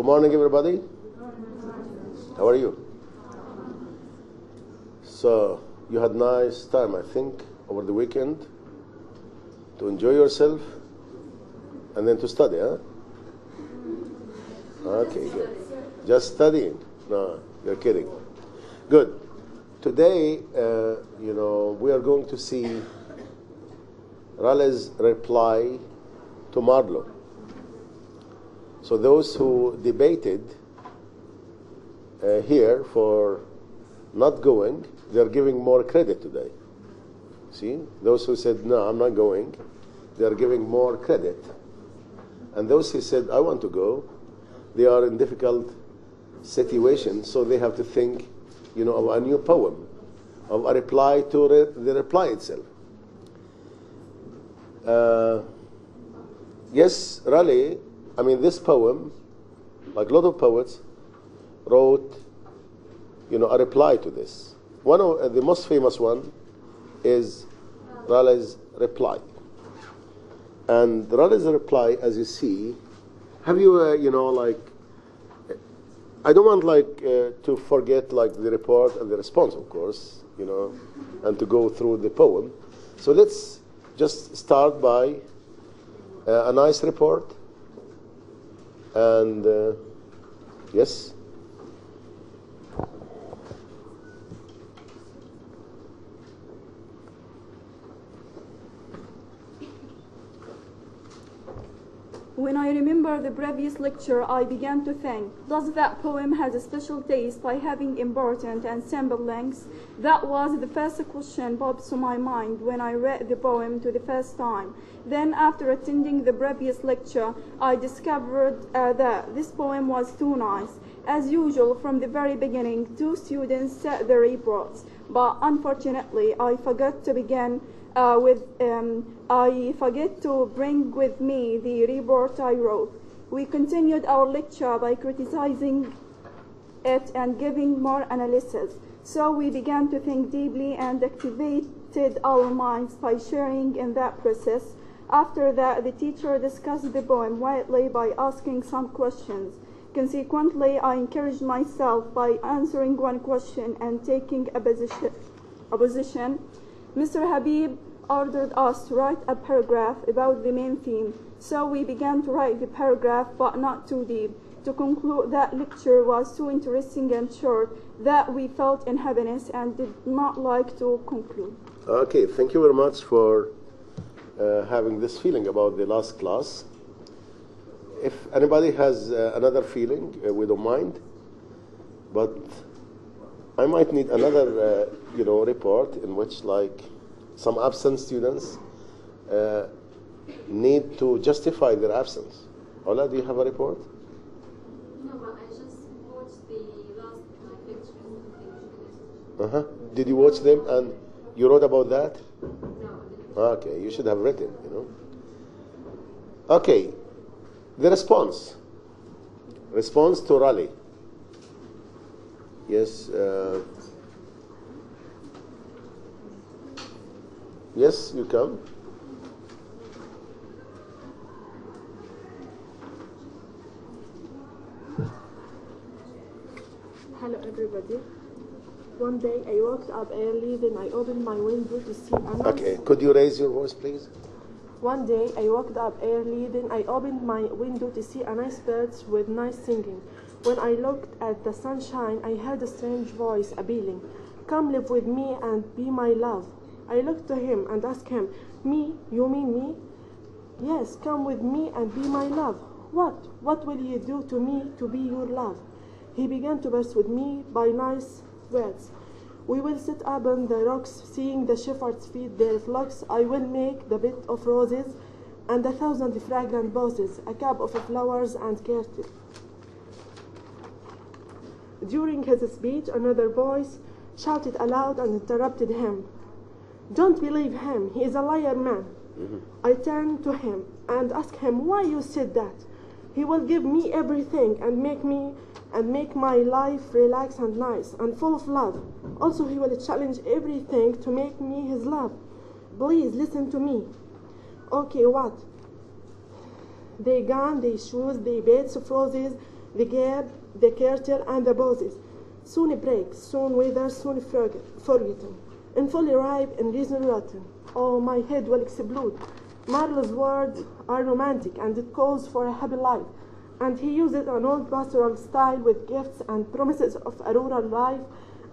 morning, everybody. How are you? So, you had nice time, I think, over the weekend to enjoy yourself and then to study, huh? Okay, good. Just studying? No, you're kidding. Good. Today, we are going to see Raleigh's reply to Marlowe. So those who debated here for not going, they're giving more credit today. See? Those who said, no, I'm not going, they're giving more credit. And those who said, I want to go, they are in difficult situations, so they have to think, of a new poem, of a reply to the reply itself. Yes, Raleigh, this poem, like a lot of poets, wrote, a reply to this. One of the most famous one is Raleigh's reply. And Raleigh's reply, as you see, have you, I don't want to forget the report and the response, of course, and to go through the poem. So let's just start by a nice report. And yes. When I remember the previous lecture, I began to think, does that poem have a special taste by having important and simple lengths? That was the first question popped to my mind when I read the poem to the first time. Then, after attending the previous lecture, I discovered that this poem was too nice. As usual, from the very beginning, two students set the reports, but unfortunately, I forgot to begin I forget to bring with me the report I wrote. We continued our lecture by criticizing it and giving more analysis. So we began to think deeply and activated our minds by sharing in that process. After that, the teacher discussed the poem widely by asking some questions. Consequently, I encouraged myself by answering one question and taking a position. Mr. Habib ordered us to write a paragraph about the main theme, so we began to write the paragraph, but not too deep. To conclude, that lecture was too interesting and short that we felt in happiness and did not like to conclude. Okay, thank you very much for having this feeling about the last class. If anybody has another feeling, we don't mind, but I might need another, report in which, some absent students need to justify their absence. Ola, do you have a report? No, but I just watched the last lectures. Did you watch them and you wrote about that? No. Okay, you should have written, Okay, the response. Response to Raleigh. Yes. Yes, you come. Hello, everybody. One day I woke up early, then I opened my window to see a nice... Okay, could you raise your voice, please? One day I woke up early, then I opened my window to see a nice birds with nice singing. When I looked at the sunshine, I heard a strange voice appealing, "Come live with me and be my love." I looked to him and asked him, "Me? You mean me?" "Yes, come with me and be my love." What will you do to me to be your love?" He began to persuade me by nice words. "We will sit up on the rocks, seeing the shepherds feed their flocks. I will make the bed of roses and 1,000 fragrant roses, a cup of flowers and curtain." During his speech, another voice shouted aloud and interrupted him. "Don't believe him. He is a liar man." I turned to him and asked him why you said that. "He will give me everything and make my life relaxed and nice and full of love. Also, he will challenge everything to make me his love. Please listen to me." "Okay, what?" "They gun, they shoes, they beds of roses, the gap, the curtain, and the pauses. Soon break, soon wither, soon forgotten, and fully ripe and reason rotten. Oh, my head will explode. Marlowe's words are romantic, and it calls for a happy life. And he uses an old pastoral style with gifts and promises of a rural life.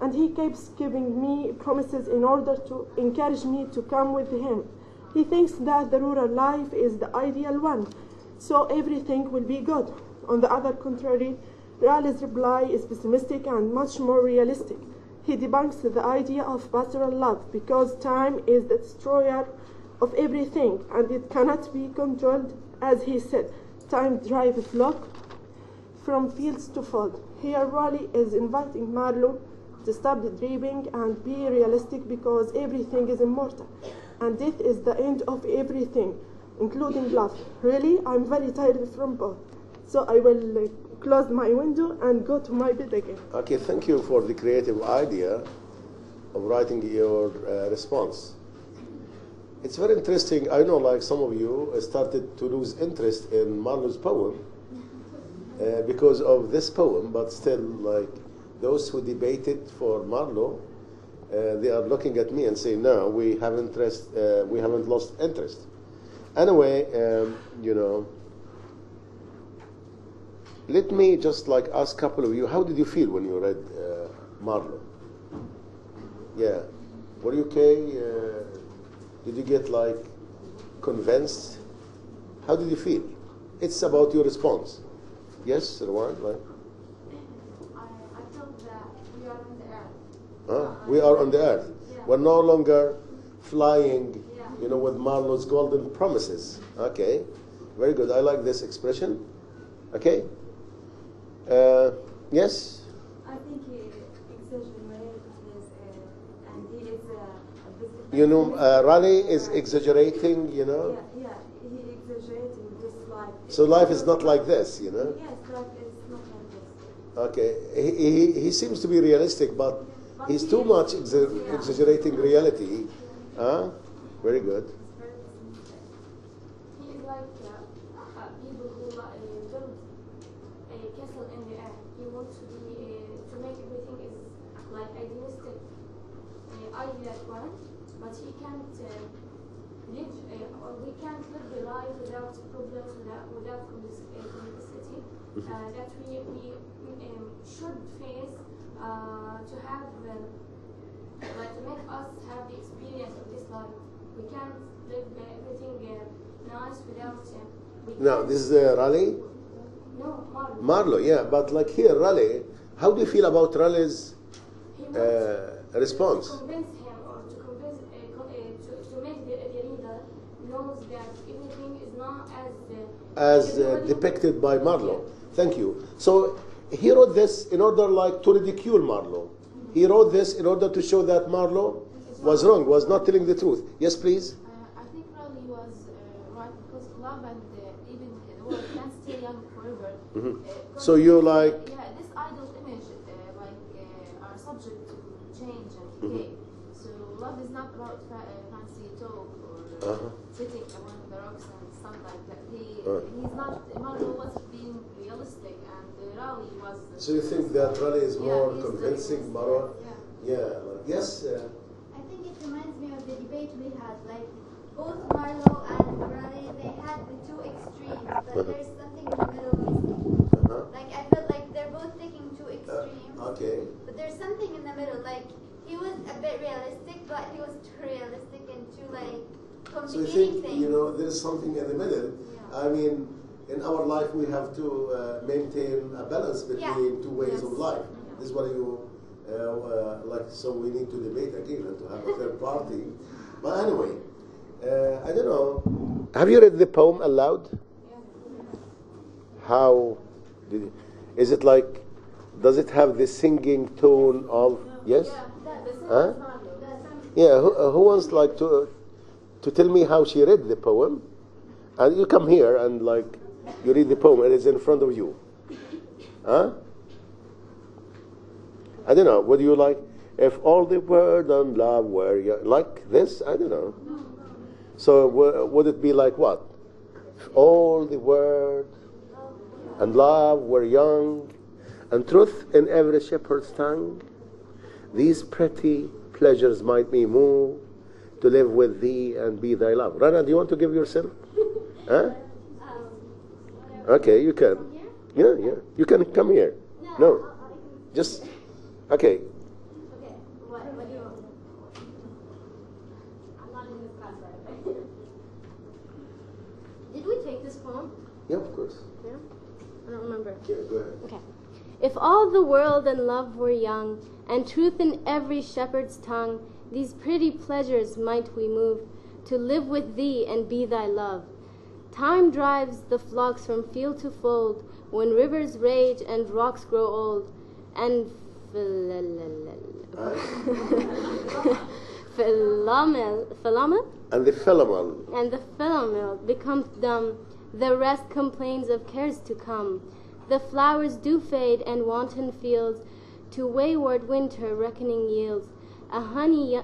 And he keeps giving me promises in order to encourage me to come with him. He thinks that the rural life is the ideal one, so everything will be good. On the other contrary, Raleigh's reply is pessimistic and much more realistic. He debunks the idea of pastoral love because time is the destroyer of everything and it cannot be controlled. As he said, time drives a flock from fields to fold. Here Raleigh is inviting Marlowe to stop dreaming and be realistic because everything is immortal and death is the end of everything, including love. Really, I'm very tired from both, so I will close my window and go to my bed again. Okay, thank you for the creative idea of writing your response. It's very interesting. I know, like some of you started to lose interest in Marlowe's poem because of this poem, but still, like those who debated for Marlowe, they are looking at me and saying, "No, we haven't lost interest." Anyway, let me just like ask a couple of you, how did you feel when you read Marlowe? Yeah, were you okay? Did you get like convinced? How did you feel? It's about your response. Yes, Rwan, like. I felt that we are on the earth. We are on the earth. Yeah. We're no longer flying, Yeah. with Marlowe's golden promises. Okay, very good. I like this expression. Okay. Yes. I think he exaggerated his, and he is a bit. Raleigh is exaggerating. Yeah, he exaggerating this life. So life is not like this. Yes, life is not like this. Okay. He seems to be realistic, but he's too much exaggerating reality. Very good. He is like people who build a castle in the air. He wants to make everything is like idealistic, ideal one, but he can't live, or we can't live the life without problems, without complexity that we should face to have, like to make us have the experience of this life. We can't live everything nice without. Now this is Raleigh. No, Marlowe. Marlowe, yeah, but like here, Raleigh. How do you feel about Raleigh's response? To convince him, or to convince, to make the reader knows that everything is not as depicted by Marlowe. Thank you. So he wrote this in order like to ridicule Marlowe. He wrote this in order to show that Marlowe was wrong, was not telling the truth. Yes, please. I think Raleigh was right because love and even the world can't stay young forever. So you like. Yeah, this idol image are subject to change and decay. So love is not about fancy talk or sitting among the rocks and stuff like that. He's not. Marlowe was being realistic, and Raleigh was. So you think that Raleigh is more convincing, Marlowe? Yeah. Yes. I think it reminds me of the debate we had. Like both Marlowe and Raleigh, they had the two extremes, but there's something in the middle missing. Like I felt like they're both taking two extremes. Okay. But there's something in the middle. Like he was a bit realistic, but he was too realistic and too like So you complicating think things. there's something in the middle? Yeah. I mean, in our life we have to maintain a balance between two ways of life. This is what you like. So we need to debate again and to have a third party. But anyway, I don't know. Have you read the poem aloud? How did it? Is it like? Does it have the singing tone of yes? Huh? Yeah. Who wants like to tell me how she read the poem? And you come here and like you read the poem. It is in front of you. Huh? I don't know. Would you like if all the word and love were like this? I don't know. So would it be like what? If all the word and love were young, and truth in every shepherd's tongue, these pretty pleasures might me move to live with thee and be thy love. Rana, do you want to give yourself? Huh? Okay, you can. Yeah, yeah. You can come here. No. Just, okay. What do you want? I'm not in this class right away. Did we take this poem? Yeah, of course. Yeah? I don't remember. Yeah, go ahead. Okay. If all the world and love were young, and truth in every shepherd's tongue, these pretty pleasures might we move, to live with thee and be thy love. Time drives the flocks from field to fold, when rivers rage and rocks grow old, and philomel And the philomel. and the philomel becomes dumb, the rest complains of cares to come. The flowers do fade and wanton fields, to wayward winter reckoning yields. A honey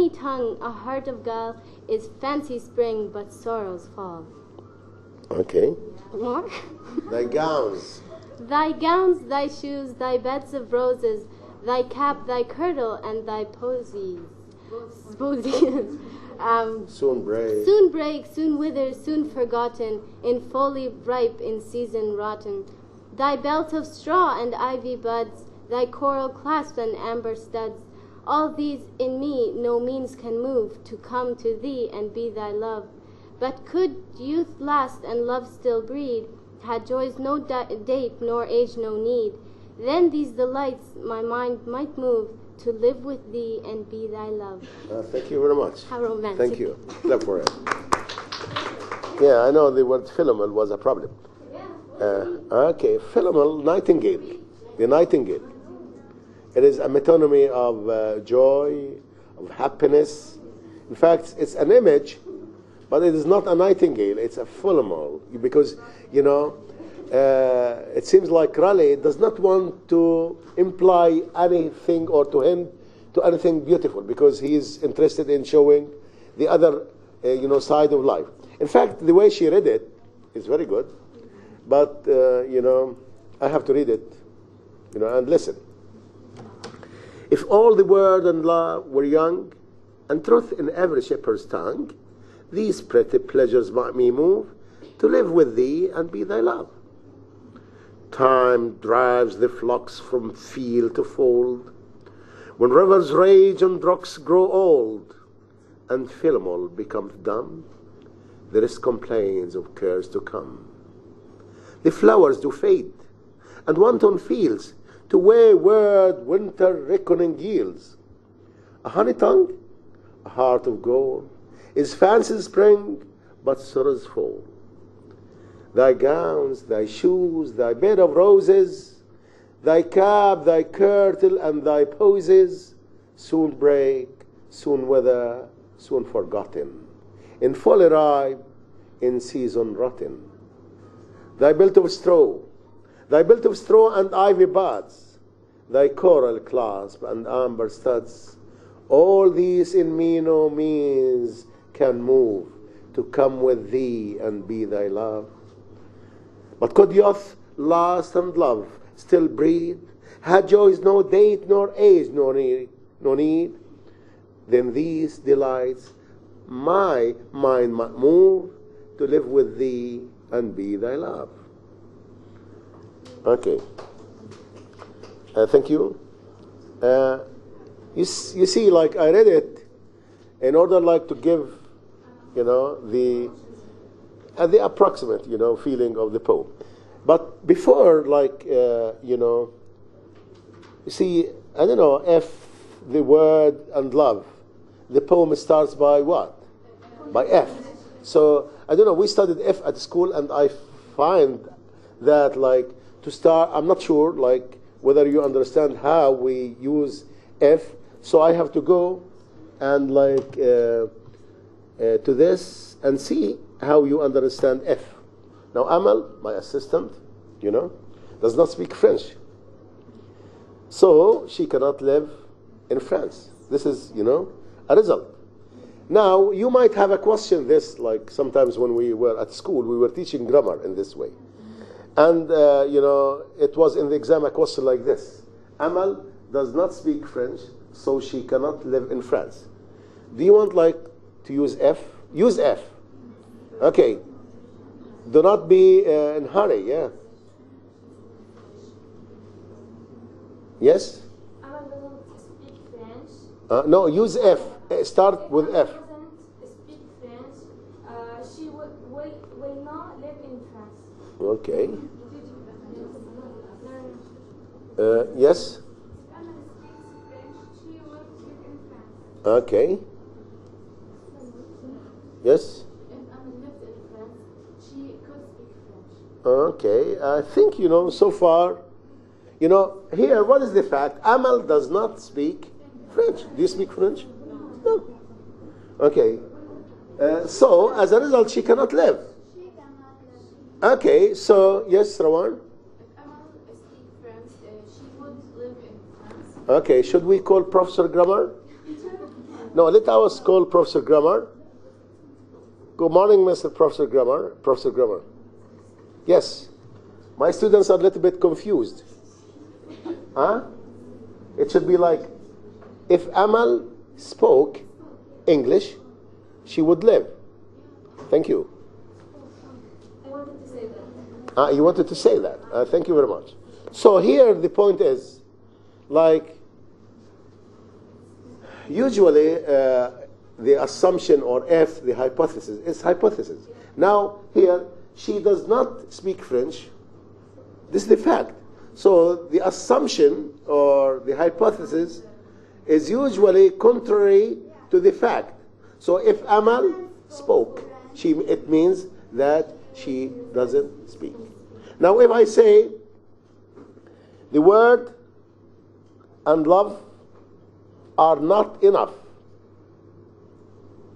tongue, a heart of gall, is fancy spring, but sorrows fall. Okay. More? Thy gowns. Thy gowns, thy shoes, thy beds of roses, thy cap, thy kirtle, and thy posies. Soon break. Soon break, soon wither, soon forgotten, in folly ripe, in season rotten. Thy belt of straw and ivy buds, thy coral clasp and amber studs, all these in me no means can move, to come to thee and be thy love. But could youth last and love still breed, had joys no date nor age no need, then these delights my mind might move, to live with thee and be thy love. Thank you very much. How romantic. Thank you. Clap for it. Yeah, I know the word philomel was a problem. Okay, philomel, nightingale. The nightingale. It is a metonymy of joy, of happiness. In fact, it's an image, but it is not a nightingale. It's a philomel. Because, you know, it seems like Raleigh does not want to imply anything or to hint to anything beautiful, because he is interested in showing the other, side of life. In fact, the way she read it is very good, but I have to read it, and listen. If all the world and love were young, and truth in every shepherd's tongue, these pretty pleasures might me move, to live with thee and be thy love. Time drives the flocks from field to fold, when rivers rage and rocks grow old, and philomel becomes dumb, there is complaints of cares to come. The flowers do fade, and wanton fields to wayward winter reckoning yields. A honey tongue, a heart of gold, is fancy spring, but sorrows fall. Thy gowns, thy shoes, thy bed of roses, thy cap, thy kirtle, and thy posies, soon break, soon wither, soon forgotten, in folly ripe, in season rotten. Thy belt of straw and ivy buds, thy coral clasp and amber studs, all these in me no means can move, to come with thee and be thy love. But could youth last and love still breed, had joys no date nor age nor need, then these delights my mind might move, to live with thee and be thy love. Okay. Thank you. You see, like I read it in order, like to give, the approximate, feeling of the poem. But before, like, you see, I don't know if the word and love, the poem starts by what? By F. So I don't know. We studied F at school, and I find that, like, to start, I'm not sure, like, whether you understand how we use F. So I have to go and, like, to this and see how you understand F. Now, Amal, my assistant, does not speak French. So she cannot live in France. This is, a result. Now, you might have a question this, like sometimes when we were at school, we were teaching grammar in this way. And, it was in the exam a question like this. Amal does not speak French, so she cannot live in France. Do you want, to use F? Use F. Okay. Do not be in a hurry, yeah. Yes? Amal doesn't speak French. No, use F. Start with F. Doesn't speak French. She will not live in France. Okay. Yes? Amal speaks French. She will live in France. Okay. Yes? If Amal lived in France, she could speak French. Okay. I think, so far, here, what is the fact? Amal does not speak French. Do you speak French? No. Okay. So, as a result, she cannot live. She cannot live. Okay, so, yes, Rawan? If Amal speaks French, she would live in France. Okay, should we call Professor Grammar? No, let us call Professor Grammar. Good morning, Mr. Professor Grammar. Professor Grammar. Yes. My students are a little bit confused. Huh? It should be like, if Amal spoke English, she would live. Thank you. I wanted to say that. You wanted to say that. Thank you very much. So here the point is, usually the assumption or F, the hypothesis, is hypothesis. Now here, she does not speak French. This is the fact. So the assumption or the hypothesis is usually contrary to the fact. So if Amal spoke, it means that she doesn't speak. Now if I say the word and love are not enough,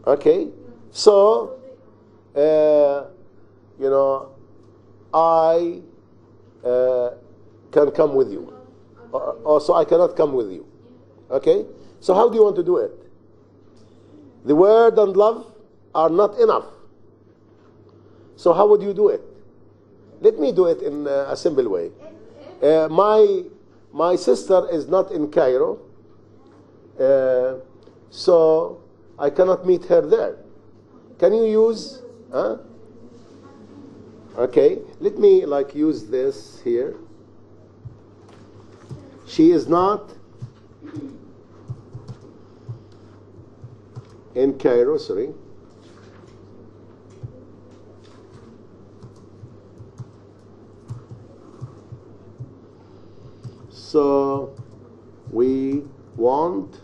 okay, so I can come with you, or so I cannot come with you. Okay, so how do you want to do it? The word and love are not enough. So how would you do it? Let me do it in a simple way. My sister is not in Cairo, so I cannot meet her there. Can you use? Okay, let me use this here. She is not in Cairo, sorry. So we want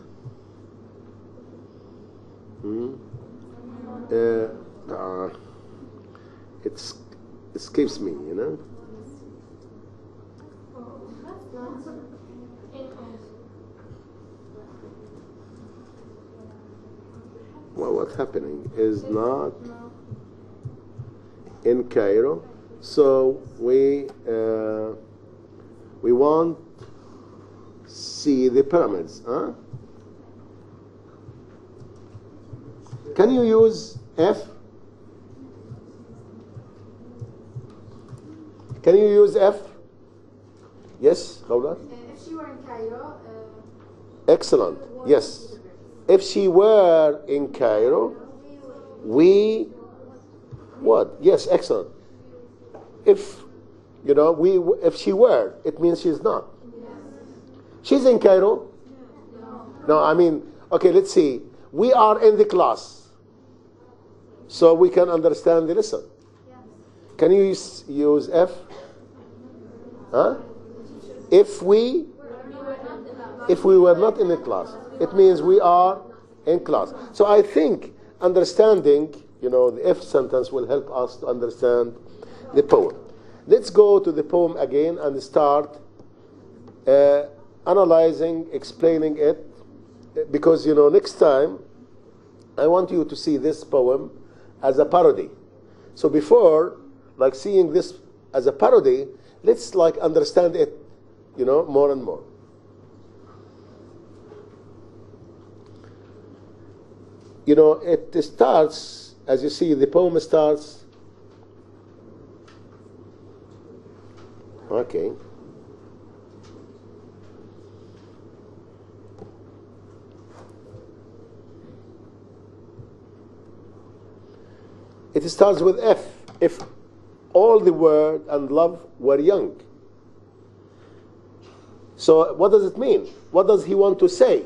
it escapes me, Well, what's happening is not in Cairo. So we want see the pyramids, huh? Can you use F? Can you use F? Yes, Khawla? If she were in Cairo, excellent. Yes. If she were in Cairo, we would. Yes, excellent. If if she were, it means she's not. She's in Cairo? No, I mean, okay, let's see. We are in the class, so we can understand the lesson. Can you use F? Huh? If we were not in the class, it means we are in class. So I think understanding, the if sentence will help us to understand the poem. Let's go to the poem again and start analyzing, explaining it, because, next time I want you to see this poem as a parody. So before, seeing this as a parody, let's, understand it, more and more. It starts, as you see, the poem starts Okay. It starts with F. If all the world and love were young. So what does it mean? What does he want to say?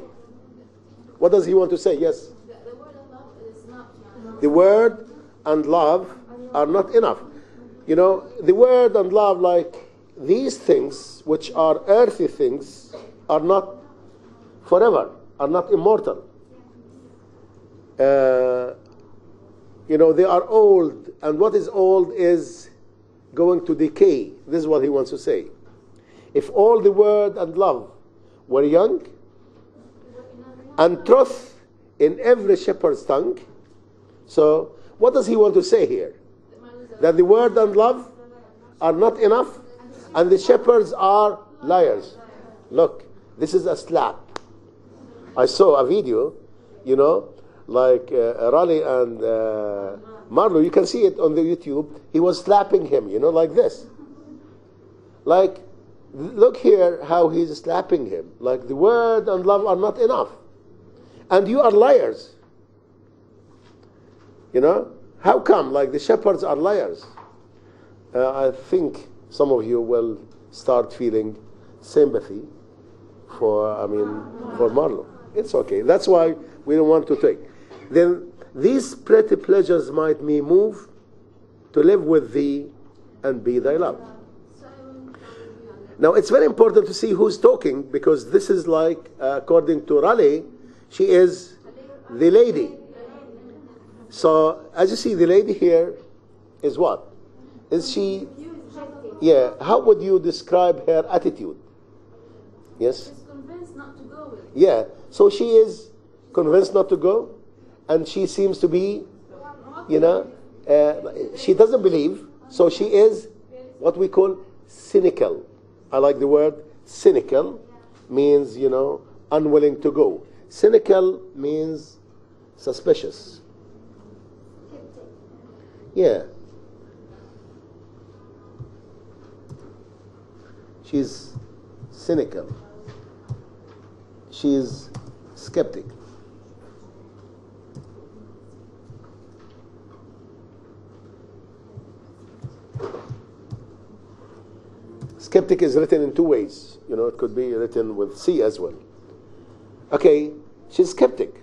What does he want to say? Yes. The word of love is not young. The word and love are not enough. You know, the word and love, like these things, which are earthly things, are not forever, are not immortal. You know, they are old, and what is old is going to decay. This is what he wants to say. If all the word and love were young, and truth in every shepherd's tongue. So, what does he want to say here? That the word and love are not enough, and the shepherds are liars. Look, this is a slap. I saw a video, you know, like Raleigh and Marlowe. You can see it on the YouTube. He was slapping him, you know, like this. Like, look here how he's slapping him. Like, the word and love are not enough. And you are liars. You know? How come? Like, the shepherds are liars. I think some of you will start feeling sympathy for Marlowe. It's okay. That's why we don't want to take. Then these pretty pleasures might me move to live with thee and be thy love. Now, it's very important to see who's talking, because this is like, according to Raleigh, she is the lady. So, as you see, the lady here is what? Is she, yeah, how would you describe her attitude? Yes? She's convinced not to go with it. Yeah, so she is convinced not to go, and she seems to be, you know, she doesn't believe, so she is what we call cynical. I like the word cynical, means, you know, unwilling to go. Cynical means suspicious. Yeah. She's cynical. She's skeptic. Skeptic is written in two ways. You know, it could be written with C as well. Okay, she's skeptic.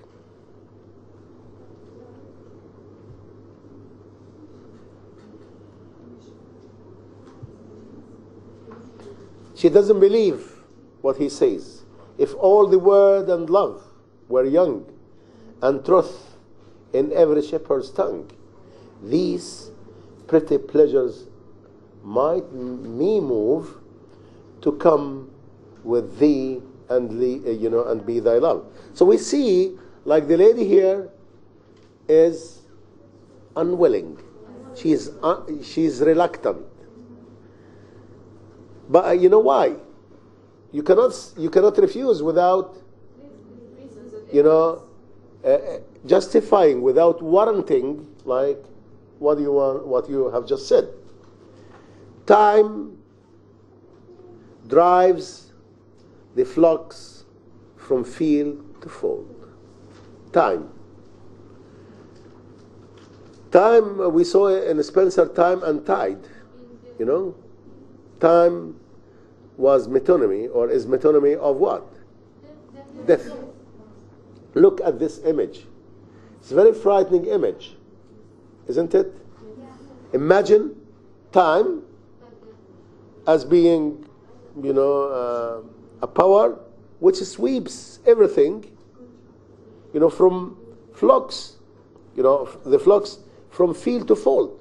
She doesn't believe what he says. If all the word and love were young, and truth in every shepherd's tongue, these pretty pleasures might me move to come with thee and and be thy love. So we see, like, the lady here is unwilling. She's reluctant. But you know why? You cannot refuse without, you know, justifying, without warranting, like what you have just said. Time drives the flocks from field to fold. Time, we saw in Spencer, time and tide. You know, time was metonymy, or is metonymy of what? Death. Look at this image. It's a very frightening image, isn't it? Imagine time as being, you know, a power which sweeps everything, you know, from flocks, you know, the flocks from field to fold.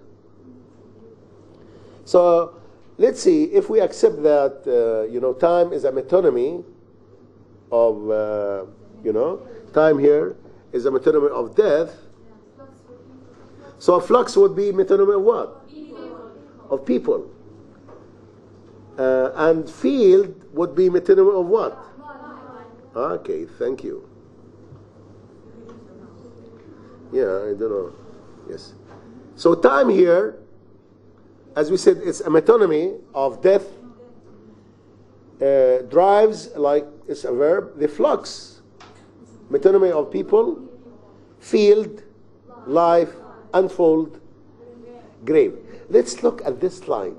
So let's see if we accept that, you know, time is a metonymy of, you know, time here is a metonymy of death. So flux would be metonymy of what? Of people. And field would be metonymy of what? Okay, thank you. Yeah, I don't know. Yes. So time here, as we said, it's a metonymy of death drives, like it's a verb, the flux, metonymy of people, field, life, unfold, grave. Let's look at this line.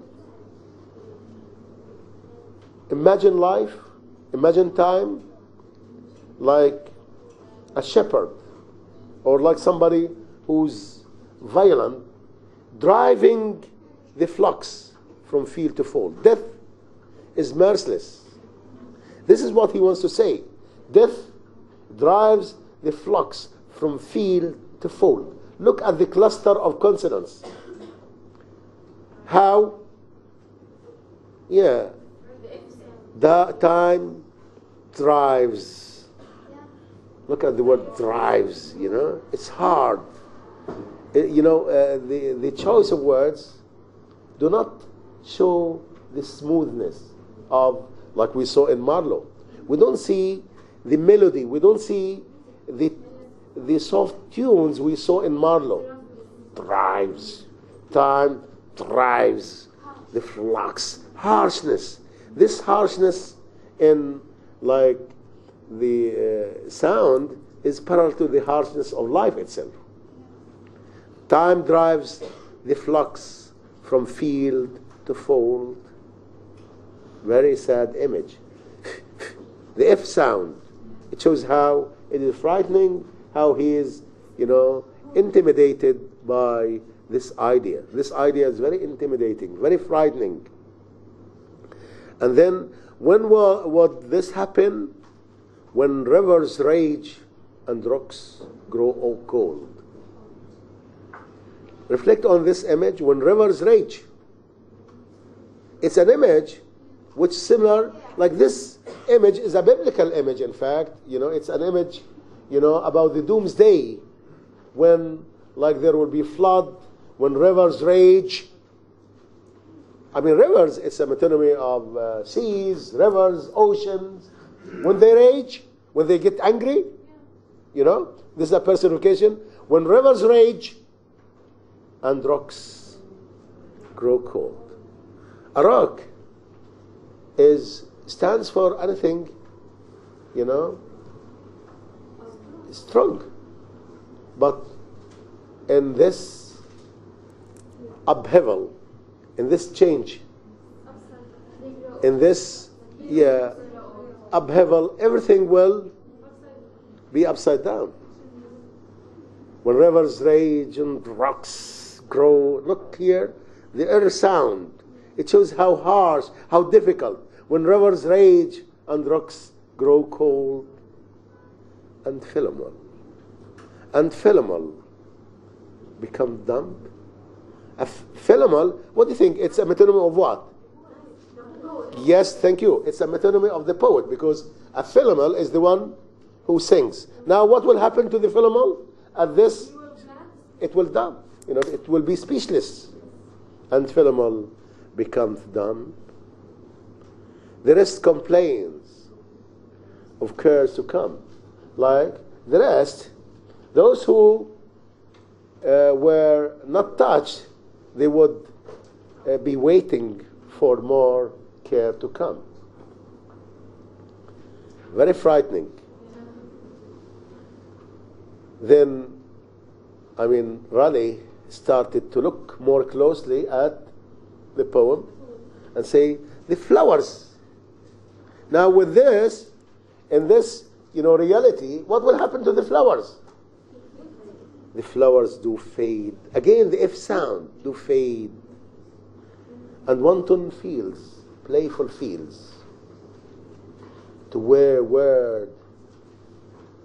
Imagine life, imagine time, like a shepherd, or like somebody who's violent, driving the flux from field to fold. Death is merciless. This is what he wants to say. Death drives the flux from field to fold. Look at the cluster of consonants. How? Yeah. The time drives. Look at the word drives, you know. It's hard. The choice of words do not show the smoothness of, like we saw in Marlowe. We don't see the melody. We don't see the soft tunes we saw in Marlowe. Drives. Time drives. The flux. Harshness. This harshness in, like, the sound is parallel to the harshness of life itself. Time drives the flux from field to fold. Very sad image. The F sound, it shows how it is frightening, how he is, intimidated by this idea. This idea is very intimidating, very frightening. And then, when would this happen? When rivers rage and rocks grow all cold. Reflect on this image. When rivers rage, it's an image which similar, like this image is a biblical image, in fact. It's an image, about the doomsday, when, like, there will be flood, when rivers rage. I mean, rivers, it's a metonymy of seas, rivers, oceans. When they rage, when they get angry, this is a personification. When rivers rage and rocks grow cold. A rock stands for anything, strong. But in this upheaval, in this change, in this upheaval, everything will be upside down. When rivers rage and rocks grow, look here, the air sound. It shows how harsh, how difficult. When rivers rage and rocks grow cold, and Philemon become dumb. Philemon, what do you think? It's a metonymy of what? Yes, thank you. It's a metonymy of the poet, because a Philemon is the one who sings. Now, what will happen to the Philemon? At this, it will dumb. It will be speechless. And Philemon becomes dumb. The rest complains of cares to come. Like the rest, those who were not touched, they would be waiting for more care to come. Very frightening. Then, Raleigh started to look more closely at the poem and say, the flowers. Now with this, in this, reality, what will happen to the flowers? The flowers do fade. Again, the F sound, do fade. And wanton fields, playful fields, to where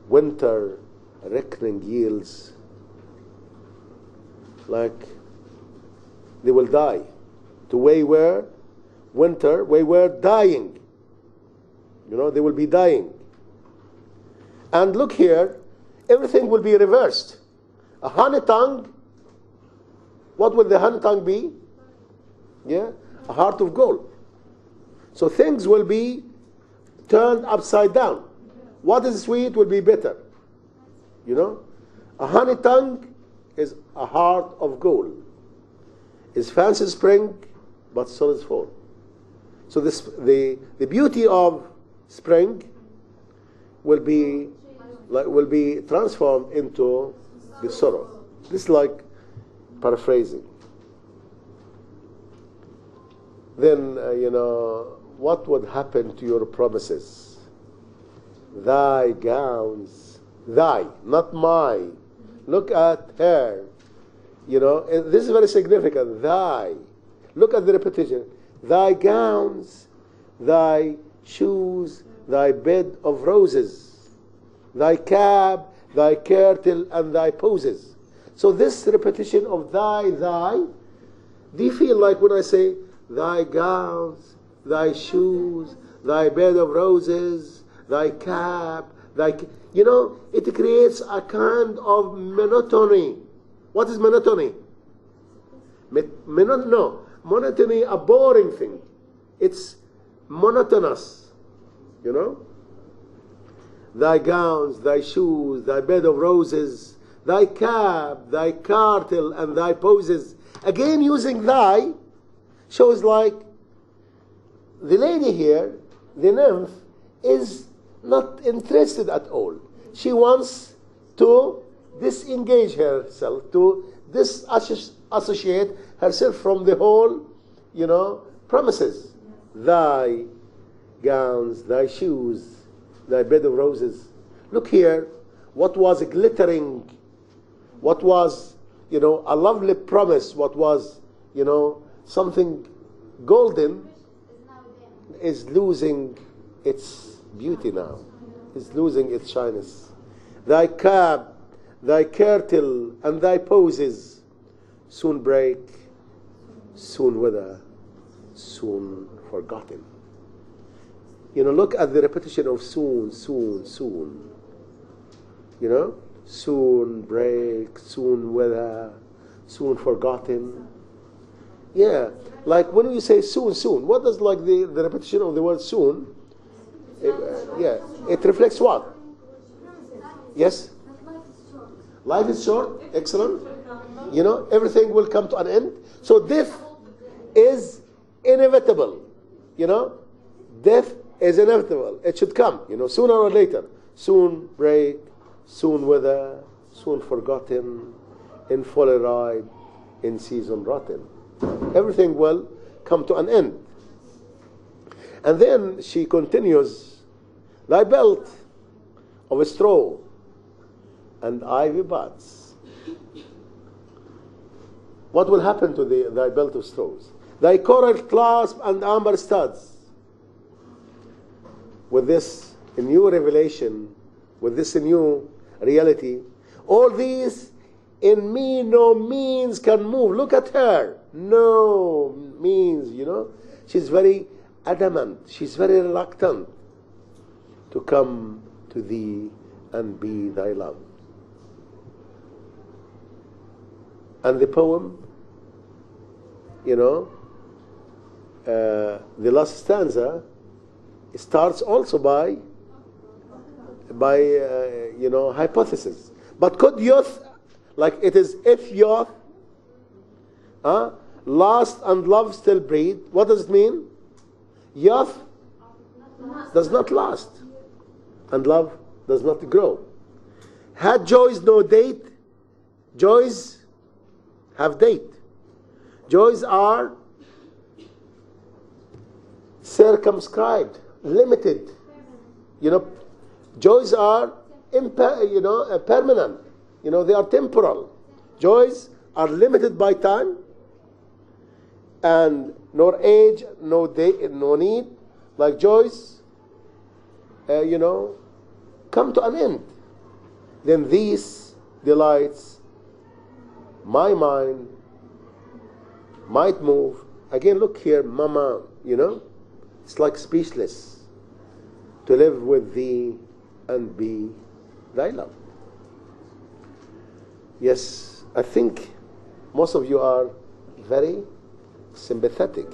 winter reckoning yields, like they will die. To where winter, where dying. They will be dying. And look here, everything will be reversed. A honey tongue, what will the honey tongue be? A heart of gold. So things will be turned upside down. What is sweet will be bitter. A honey tongue is a heart of gold. It's fancy spring, but solid fall. So the beauty of spring will be transformed into the sorrow. This is like paraphrasing. Then what would happen to your promises? Thy gowns, thy, not my. Look at her. This is very significant. Thy. Look at the repetition. Thy gowns, thy shoes, thy bed of roses, thy cab, thy kirtle, and thy poses. So this repetition of thy, do you feel like when I say thy gowns, thy shoes, thy bed of roses, thy cab, it creates a kind of monotony. What is monotony? Monotony, a boring thing. It's monotonous, Thy gowns, thy shoes, thy bed of roses, thy cab, thy kirtle, and thy poses. Again, using thy shows like the lady here, the nymph, is not interested at all. She wants to disengage herself, to disassociate herself from the whole, promises. Thy gowns, thy shoes, thy bed of roses. Look here, what was glittering, what was, a lovely promise, what was, something golden, is losing its beauty now, is losing its shyness. Thy cab, thy kirtle, and thy poses soon break, soon wither, soon forgotten. Look at the repetition of soon, soon, soon. Soon break, soon wither, soon forgotten. Yeah, like when you say soon, soon, what does like the repetition of the word soon? It reflects what? Yes? Life is short. Excellent. Everything will come to an end. So death is inevitable. Death is inevitable. It should come, sooner or later. Soon break, soon wither, soon forgotten, in folly ride, in season rotten. Everything will come to an end. And then she continues, thy belt of straw and ivy buds. What will happen to thy belt of straws? Thy coral clasp and amber studs. With this new revelation, with this new reality, all these in me no means can move. Look at her. No means, she's very adamant. She's very reluctant to come to thee and be thy love. And the poem, the last stanza starts also by hypothesis. But could youth, like it is, if youth, last and love still breed, what does it mean? Youth does not last, and love does not grow. Had joys no date, joys have date. Joys are circumscribed, limited. Joys are permanent. They are temporal. Joys are limited by time, and nor age, no day, no need. Like joys, come to an end. Then these delights, my mind might move. Again, look here, mama, it's like speechless to live with thee and be thy love. Yes, I think most of you are very sympathetic,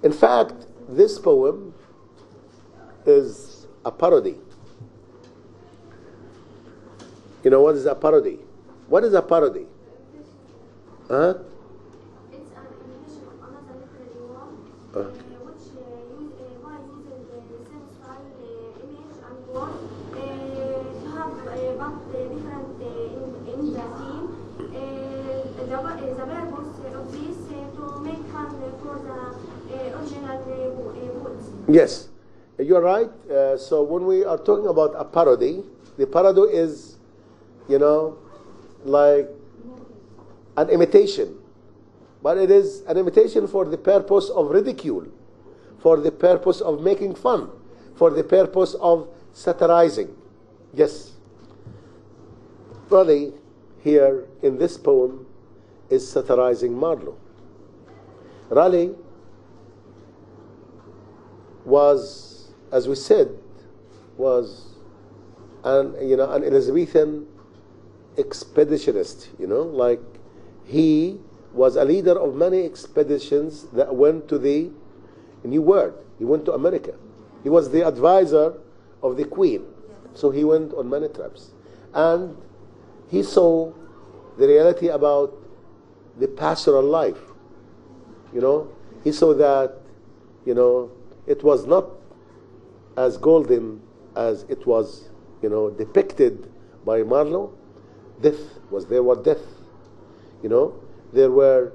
In fact, this poem is a parody. What is a parody? What is a parody? It's an imitation of another literary work which why uses the same style, image and word to have but different in the theme. The purpose of this to make fun for the original words. Yes, you're right. So when we are talking about a parody, the parody is, like an imitation. But it is an imitation for the purpose of ridicule, for the purpose of making fun, for the purpose of satirizing. Yes. Raleigh, here in this poem, is satirizing Marlowe. Raleigh was, as we said, was an Elizabethan expeditionist, like he was a leader of many expeditions that went to the New World. He went to America. He was the advisor of the Queen. So he went on many trips. And he saw the reality about the pastoral life. He saw that, it was not as golden as it was, depicted by Marlowe. There was death. There were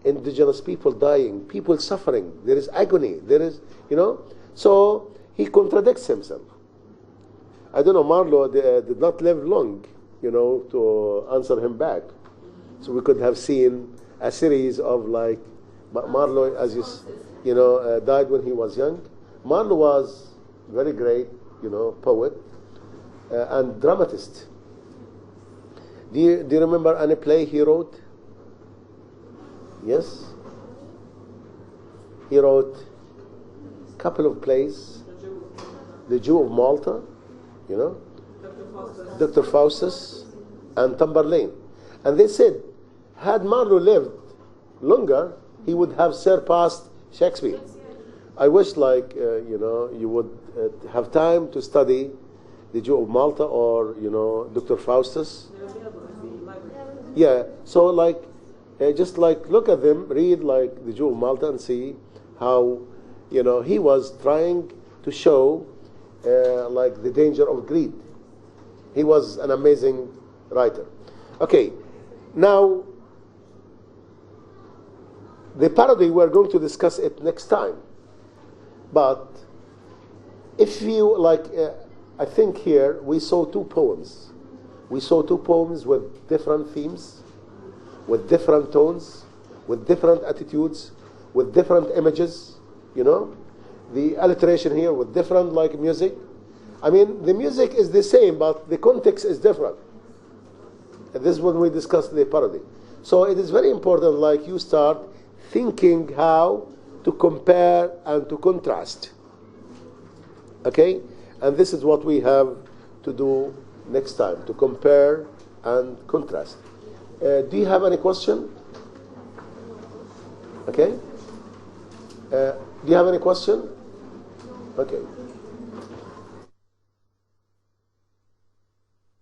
indigenous people dying, people suffering. There is agony. There is, So he contradicts himself. I don't know, Marlowe did not live long, to answer him back. So we could have seen a series of Marlowe, as died when he was young. Marlowe was very great, poet and dramatist. Do you remember any play he wrote? Yes. He wrote a couple of plays. The Jew of Malta, Dr. Faustus, and Tamburlaine. And they said, had Marlowe lived longer, he would have surpassed Shakespeare. I wish, you would have time to study the Jew of Malta or, Dr. Faustus. Yeah, so just look at them, read the Jew of Malta and see how, he was trying to show the danger of greed. He was an amazing writer. Okay, now the parody, we're going to discuss it next time. But if you I think here we saw two poems. We saw two poems with different themes, with different tones, with different attitudes, with different images, the alliteration here with different music. I mean, the music is the same, but the context is different. And this is when we discuss the parody. So it is very important, you start thinking how to compare and to contrast. Okay? And this is what we have to do next time, to compare and contrast. Do you have any question? Okay. Do you have any question? Okay.